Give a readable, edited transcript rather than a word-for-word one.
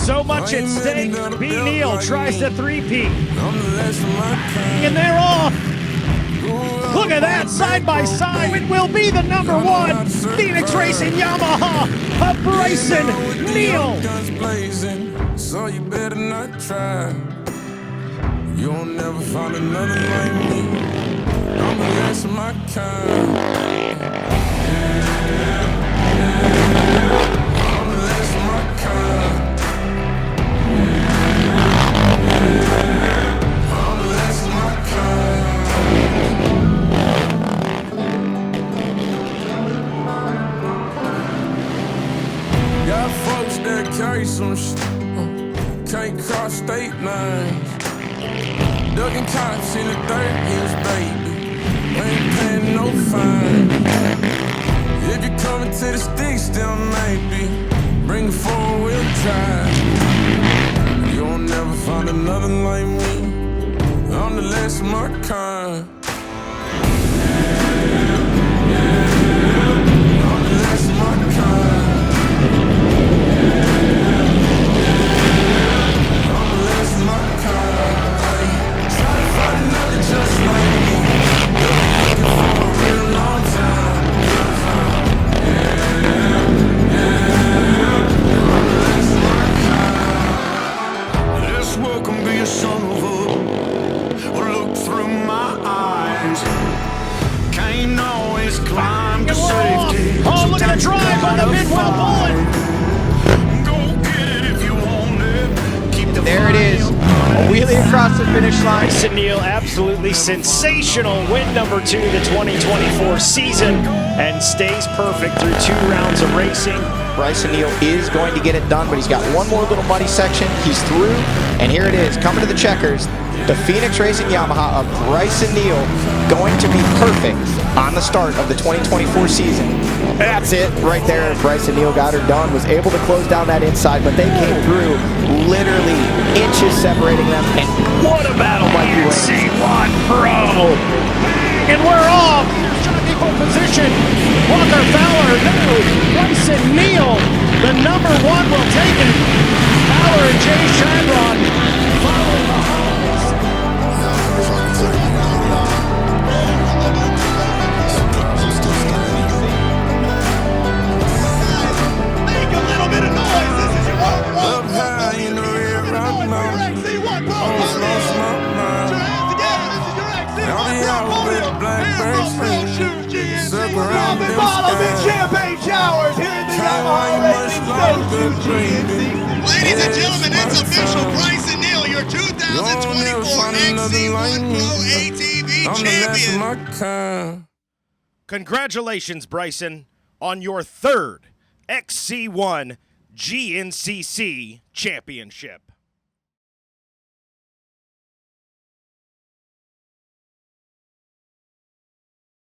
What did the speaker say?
So much at stake. B. Neal tries to three-peat. And they're off. Look at that, side by side. It will be the number one Phoenix Racing Yamaha of Brycen, Neal. So you better not try. You'll never find another like me. I'm the last of my kind. I'm the last of my kind. I'm the last of my kind. Got folks that carry some shit, can't cross state lines. Ducking cops in the 30s, baby. Ain't paying no fine. If you're coming to the sticks, then maybe bring a four-wheel drive. You'll never find another like me. I'm the last of my kind. I'm the last of my kind. I'm the last of my kind. Try to find another just like me. Looking for a real long time. This world can be a son of a. Look through my eyes. Can't always climb to safety. Oh, look at the drive by the Midwell Bullet. Go get it if you want it. Keep the There it is, a wheelie across the finish line. Brycen Neal, absolutely sensational win number 2 the 2024 season, and stays perfect through 2 rounds of racing. Brycen Neal is going to get it done, but he's got one more little muddy section. He's through, and here it is, coming to the checkers. The Phoenix Racing Yamaha of Brycen Neal going to be perfect on the start of the 2024 season. That's it right there. Brycen Neal got her done, was able to close down that inside, but they came through literally inches separating them. And what a battle by GNCC Pro! And we're off! Jockey for position. Walker Fowler, no. Brycen Neal, the number 1 will take it. Fowler and Jay Shadron following behind. Make a little bit of noise. This is your up high in the rear right now. Almost lost my mind. I'll be out with black brains free. Circle around them skies. Champagne showers here in the Yamaha Racing Station. Ladies and gentlemen, it's official. Brycen Neal, your 2024 XC1 Pro ATV I'm the last of champion. my kind. Congratulations, Brycen, on your 3rd XC1 GNCC championship.